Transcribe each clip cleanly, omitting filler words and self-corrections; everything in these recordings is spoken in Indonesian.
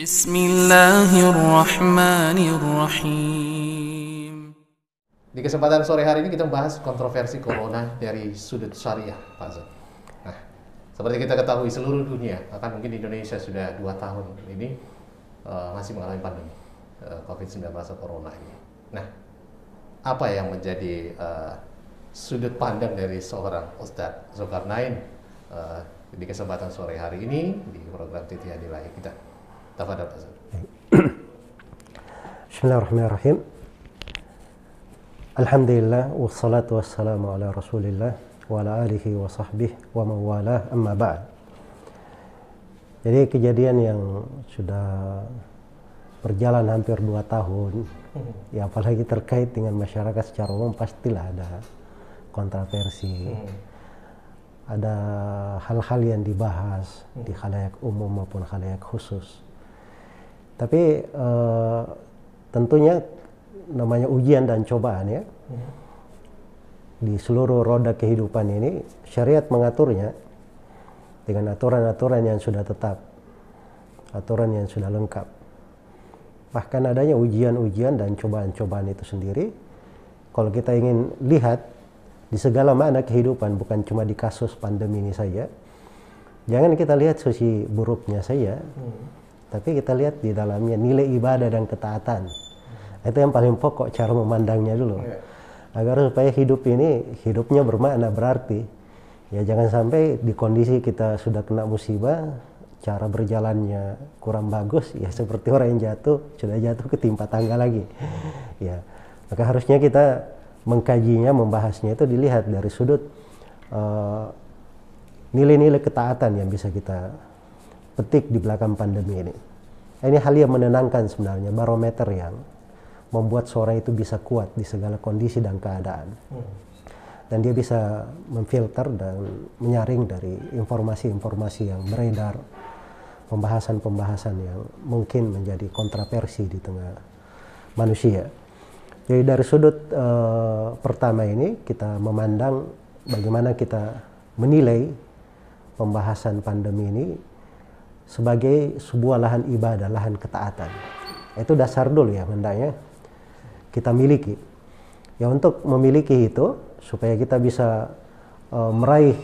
Bismillahirrahmanirrahim. Di kesempatan sore hari ini kita membahas kontroversi corona dari sudut syariah, Pak Zul. Nah, seperti kita ketahui seluruh dunia, bahkan mungkin Indonesia sudah 2 tahun ini masih mengalami pandemi COVID-19 atau corona ini. Nah, apa yang menjadi sudut pandang dari seorang Ustadz Zulkarnain di kesempatan sore hari ini di program Titi Hadilaya kita? Tafadhol, Pak Zul. Bismillahirrahmanirrahim. Alhamdulillah wassalatu wassalamu ala Rasulillah wa ala alihi wa sahbihi wa mawalah, amma ba'd. Jadi kejadian yang sudah berjalan hampir 2 tahun, ya apalagi terkait dengan masyarakat secara umum, pastilah ada kontroversi, ada hal-hal yang dibahas di khalayak umum maupun khalayak khusus. Tapi tentunya namanya ujian dan cobaan ya. Di seluruh roda kehidupan ini syariat mengaturnya dengan aturan-aturan yang sudah tetap, aturan yang sudah lengkap. Bahkan adanya ujian-ujian dan cobaan-cobaan itu sendiri, kalau kita ingin lihat di segala makna kehidupan, bukan cuma di kasus pandemi ini saja, jangan kita lihat sisi buruknya saja, tapi kita lihat di dalamnya nilai ibadah dan ketaatan. Itu yang paling pokok cara memandangnya dulu. Agar supaya hidup ini, hidupnya bermakna, berarti. Ya jangan sampai di kondisi kita sudah kena musibah, cara berjalannya kurang bagus, ya seperti orang yang sudah jatuh ketimpa tangga lagi. Ya, maka harusnya kita mengkajinya, membahasnya itu dilihat dari sudut nilai-nilai ketaatan yang bisa kita petik di belakang pandemi ini. Ini hal yang menenangkan sebenarnya, barometer yang membuat seorang itu bisa kuat di segala kondisi dan keadaan. Dan dia bisa memfilter dan menyaring dari informasi-informasi yang beredar, pembahasan-pembahasan yang mungkin menjadi kontroversi di tengah manusia. Jadi dari sudut pertama ini kita memandang bagaimana kita menilai pembahasan pandemi ini sebagai sebuah lahan ibadah, lahan ketaatan. Itu dasar dulu ya hendaknya kita miliki. Ya untuk memiliki itu, supaya kita bisa meraih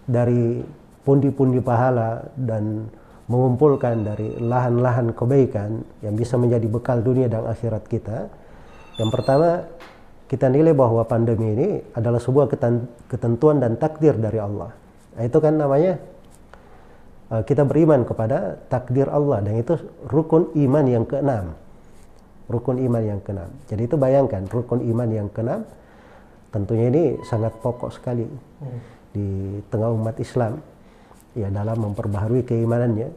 dari pundi-pundi pahala dan mengumpulkan dari lahan-lahan kebaikan yang bisa menjadi bekal dunia dan akhirat kita. Yang pertama, kita nilai bahwa pandemi ini adalah sebuah ketentuan dan takdir dari Allah. Nah, itu kan namanya kita beriman kepada takdir Allah, dan itu rukun iman yang keenam. Rukun iman yang keenam. Jadi itu bayangkan, rukun iman yang keenam tentunya ini sangat pokok sekali di tengah umat Islam ya dalam memperbaharui keimanannya.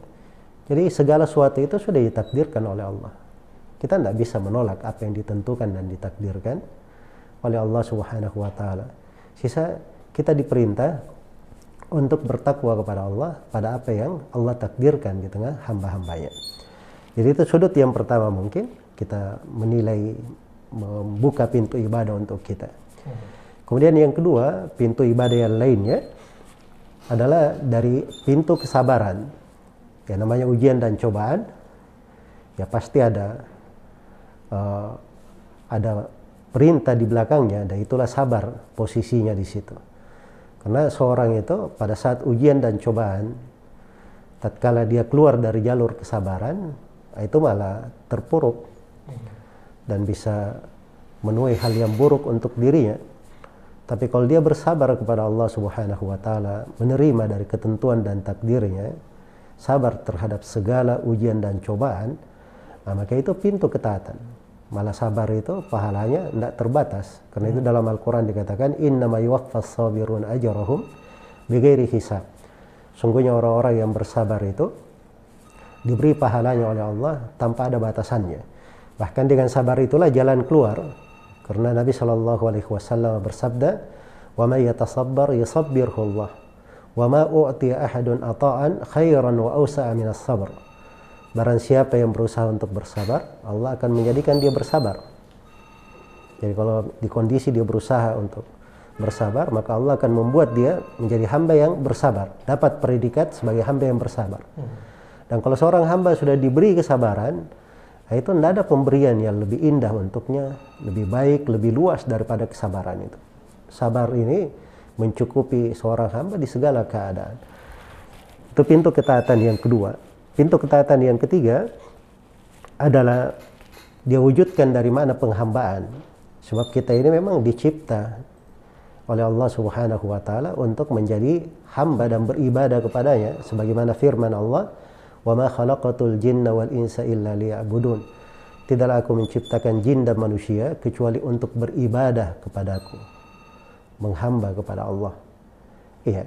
Jadi segala sesuatu itu sudah ditakdirkan oleh Allah. Kita tidak bisa menolak apa yang ditentukan dan ditakdirkan oleh Allah Subhanahu wa taala. Sisa kita diperintah untuk bertakwa kepada Allah pada apa yang Allah takdirkan di tengah hamba-hambanya. Jadi itu sudut yang pertama, mungkin kita menilai, membuka pintu ibadah untuk kita. Kemudian yang kedua, pintu ibadah yang lainnya adalah dari pintu kesabaran. Ya namanya ujian dan cobaan, ya pasti ada perintah di belakangnya, dan itulah sabar posisinya di situ. Karena seorang itu pada saat ujian dan cobaan, tatkala dia keluar dari jalur kesabaran, itu malah terpuruk dan bisa menuai hal yang buruk untuk dirinya. Tapi kalau dia bersabar kepada Allah Subhanahu wa taala, menerima dari ketentuan dan takdirnya, sabar terhadap segala ujian dan cobaan, maka itu pintu ketaatan. Malah sabar itu pahalanya tidak terbatas. Karena itu dalam Al-Quran dikatakan, innama yuwaffas sabirun ajrahum bighairi hisab. Sungguhnya orang-orang yang bersabar itu diberi pahalanya oleh Allah tanpa ada batasannya. Bahkan dengan sabar itulah jalan keluar. Karena Nabi SAW bersabda, wa may yatasabbar yusabbirhu Allah, wa ma u'tiya ahadun ata'an khairan wa awsa'a minas sabr. Barang siapa yang berusaha untuk bersabar, Allah akan menjadikan dia bersabar. Jadi kalau di kondisi dia berusaha untuk bersabar, maka Allah akan membuat dia menjadi hamba yang bersabar, dapat predikat sebagai hamba yang bersabar. Dan kalau seorang hamba sudah diberi kesabaran, itu tidak ada pemberian yang lebih indah untuknya, lebih baik, lebih luas daripada kesabaran itu. Sabar ini mencukupi seorang hamba di segala keadaan. Itu pintu ketaatan yang kedua. Pintu ketaatan yang ketiga adalah dia wujudkan dari mana penghambaan. Sebab kita ini memang dicipta oleh Allah Subhanahu wa taala untuk menjadi hamba dan beribadah kepadanya, sebagaimana firman Allah, "Wa ma khalaqatul jinna wal insa illa liya'budun." Tidaklah aku menciptakan jin dan manusia kecuali untuk beribadah kepadaku, menghamba kepada Allah. Iya.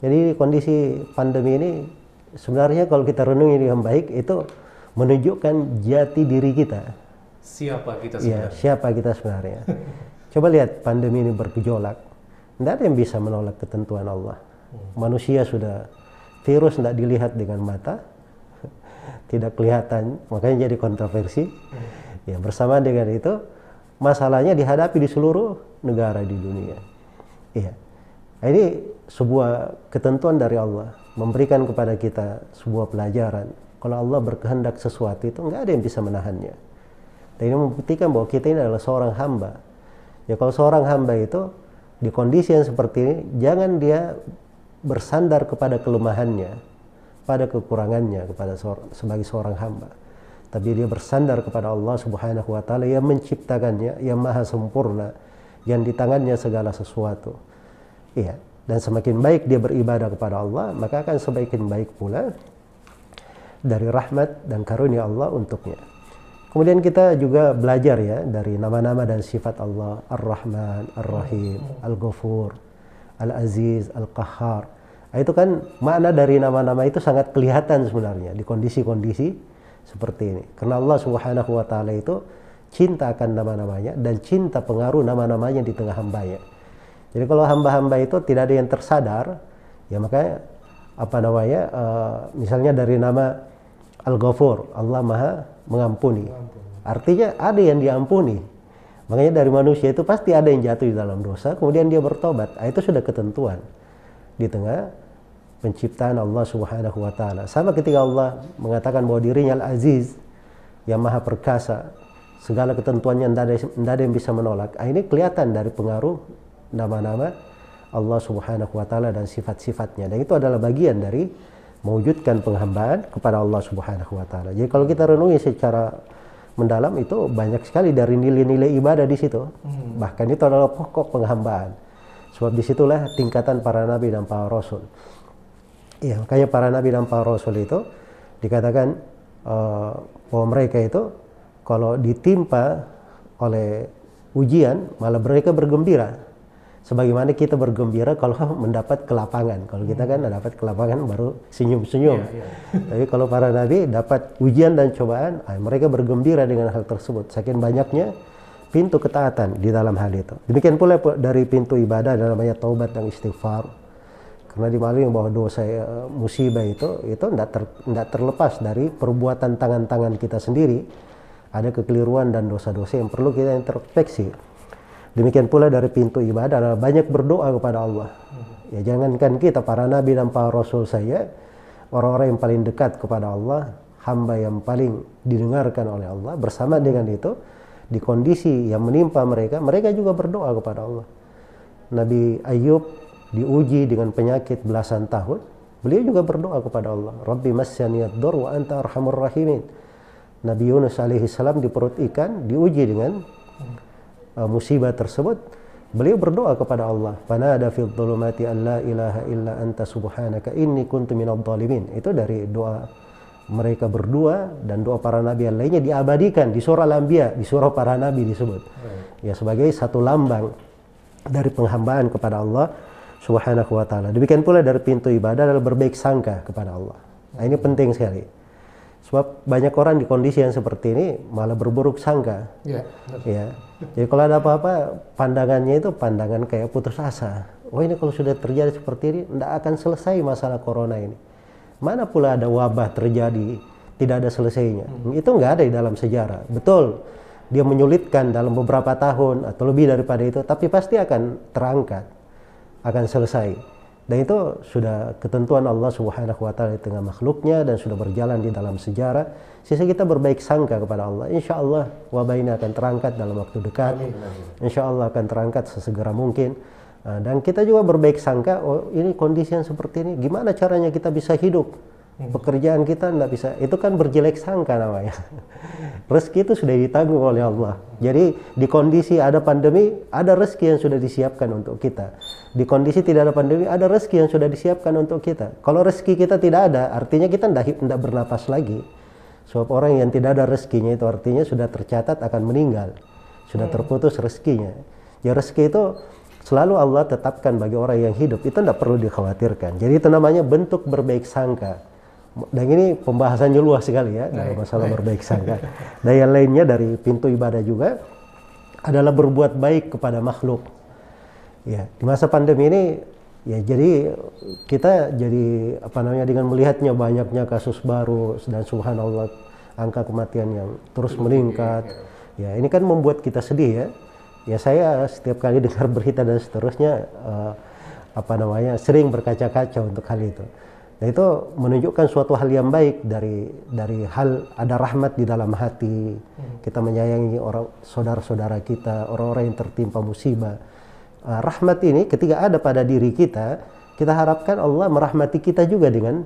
Jadi kondisi pandemi ini sebenarnya kalau kita renungi dengan baik itu menunjukkan jati diri kita. Siapa kita Iya, sebenarnya? siapa kita sebenarnya. Coba lihat pandemi ini bergejolak. Tidak ada yang bisa menolak ketentuan Allah. Manusia sudah, virus tidak dilihat dengan mata, tidak kelihatan, makanya jadi kontroversi. Ya, bersama dengan itu, masalahnya dihadapi di seluruh negara di dunia. Iya. Nah, ini sebuah ketentuan dari Allah, memberikan kepada kita sebuah pelajaran. Kalau Allah berkehendak sesuatu itu, nggak ada yang bisa menahannya. Dan ini membuktikan bahwa kita ini adalah seorang hamba. Ya, kalau seorang hamba itu di kondisi yang seperti ini, jangan dia bersandar kepada kelemahannya, pada kekurangannya sebagai seorang hamba. Tapi dia bersandar kepada Allah Subhanahu wa taala yang menciptakannya, yang maha sempurna, yang di tangannya segala sesuatu. Iya, dan semakin baik dia beribadah kepada Allah, maka akan semakin baik pula dari rahmat dan karunia Allah untuknya. Kemudian kita juga belajar ya dari nama-nama dan sifat Allah, Ar-Rahman, Ar-Rahim, Al-Ghafur, Al-Aziz, Al-Qahhar. Nah, itu kan makna dari nama-nama itu sangat kelihatan sebenarnya di kondisi-kondisi seperti ini. Karena Allah Subhanahu wa taala itu cinta akan nama-namanya dan cinta pengaruh nama-namanya di tengah hambanya. Jadi kalau hamba-hamba itu tidak ada yang tersadar, ya makanya misalnya dari nama Al-Ghafur, Allah Maha Mengampuni. Artinya ada yang diampuni. Makanya dari manusia itu pasti ada yang jatuh di dalam dosa, kemudian dia bertobat. Nah, itu sudah ketentuan di tengah penciptaan Allah Subhanahu wa taala. Sama ketika Allah mengatakan bahwa dirinya Al-Aziz, yang Maha Perkasa, segala ketentuannya tidak ada yang bisa menolak. Nah, ini kelihatan dari pengaruh nama-nama Allah Subhanahu wa taala dan sifat-sifatnya. Dan itu adalah bagian dari mewujudkan penghambaan kepada Allah Subhanahu wa taala. Jadi kalau kita renungi secara mendalam itu banyak sekali dari nilai-nilai ibadah di situ. Bahkan itu adalah pokok penghambaan. Sebab disitulah tingkatan para nabi dan para rasul. Iya, makanya para nabi dan para rasul itu dikatakan bahwa mereka itu kalau ditimpa oleh ujian malah mereka bergembira. Sebagaimana kita bergembira kalau mendapat kelapangan. Kalau kita kan dapat kelapangan baru senyum-senyum. Tapi kalau para nabi dapat ujian dan cobaan, mereka bergembira dengan hal tersebut. Saking banyaknya pintu ketaatan di dalam hal itu. Demikian pula dari pintu ibadah ada namanya taubat dan istighfar. Karena dimaklumi bahwa dosa musibah itu tidak terlepas dari perbuatan tangan-tangan kita sendiri. Ada kekeliruan dan dosa-dosa yang perlu kita introspeksi. Demikian pula dari pintu ibadah adalah banyak berdoa kepada Allah. Ya, jangankan kita para nabi dan para rasul saya, orang-orang yang paling dekat kepada Allah, hamba yang paling didengarkan oleh Allah, bersama dengan itu di kondisi yang menimpa mereka, mereka juga berdoa kepada Allah. Nabi Ayub diuji dengan penyakit belasan tahun, beliau juga berdoa kepada Allah, Rabbi masyaniyad dur wa anta arhamur rahimin. Nabi Yunus alaihi salam di perut ikan diuji dengan musibah tersebut, beliau berdoa kepada Allah, fanada fil dhulumati an la ilaha illa anta subhanaka inni kuntu minadh dhalimin. Itu dari doa mereka berdua dan doa para nabi yang lainnya diabadikan di surah Al-Anbiya, di surah para nabi disebut. Ya, sebagai satu lambang dari penghambaan kepada Allah Subhanahu wa taala. Demikian pula dari pintu ibadah adalah berbaik sangka kepada Allah. Nah, ini penting sekali. Sebab banyak orang di kondisi yang seperti ini malah berburuk sangka. Ya. Jadi kalau ada apa-apa, pandangannya itu pandangan kayak putus asa. Oh, ini kalau sudah terjadi seperti ini, tidak akan selesai masalah corona ini. Mana pula ada wabah terjadi, tidak ada selesainya. Itu nggak ada di dalam sejarah. Betul, dia menyulitkan dalam beberapa tahun atau lebih daripada itu, tapi pasti akan terangkat, akan selesai. Dan itu sudah ketentuan Allah Subhanahu wa taala di tengah makhluknya dan sudah berjalan di dalam sejarah. Sisa kita berbaik sangka kepada Allah. Insya Allah wabah ini akan terangkat dalam waktu dekat. Insya Allah akan terangkat sesegera mungkin. Dan kita juga berbaik sangka, oh ini kondisi yang seperti ini, gimana caranya kita bisa hidup? Pekerjaan kita tidak bisa, itu kan berjelek sangka namanya. Rezeki itu sudah ditanggung oleh Allah. Jadi di kondisi ada pandemi, ada rezeki yang sudah disiapkan untuk kita. Di kondisi tidak ada pandemi, ada rezeki yang sudah disiapkan untuk kita. Kalau rezeki kita tidak ada, artinya kita tidak bernapas lagi. Sebab orang yang tidak ada rezekinya itu artinya sudah tercatat akan meninggal. Sudah terputus rezekinya. Ya rezeki itu selalu Allah tetapkan bagi orang yang hidup. Itu tidak perlu dikhawatirkan. Jadi itu namanya bentuk berbaik sangka. Dan ini pembahasannya luas sekali ya dalam masalah berbaik sangka. Dan yang lainnya dari pintu ibadah juga adalah berbuat baik kepada makhluk. Ya, di masa pandemi ini ya jadi kita jadi dengan melihatnya banyaknya kasus baru dan subhanallah angka kematian yang terus meningkat. Ya, ini kan membuat kita sedih ya. Ya saya setiap kali dengar berita dan seterusnya sering berkaca-kaca untuk hal itu. Nah itu menunjukkan suatu hal yang baik dari hal ada rahmat di dalam hati. Kita menyayangi orang saudara-saudara kita, orang-orang yang tertimpa musibah. Rahmat ini ketika ada pada diri kita harapkan Allah merahmati kita juga dengan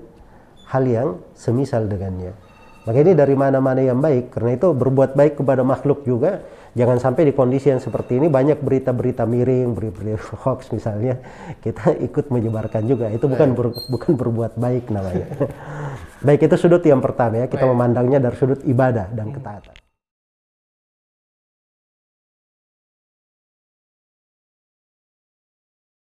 hal yang semisal dengannya. Maka ini dari mana-mana yang baik. Karena itu berbuat baik kepada makhluk juga. Jangan sampai di kondisi yang seperti ini banyak berita-berita miring, berita hoax misalnya, kita ikut menyebarkan juga. Itu bukan berbuat baik namanya. Baik, itu sudut yang pertama ya, kita memandangnya dari sudut ibadah dan ketaatan.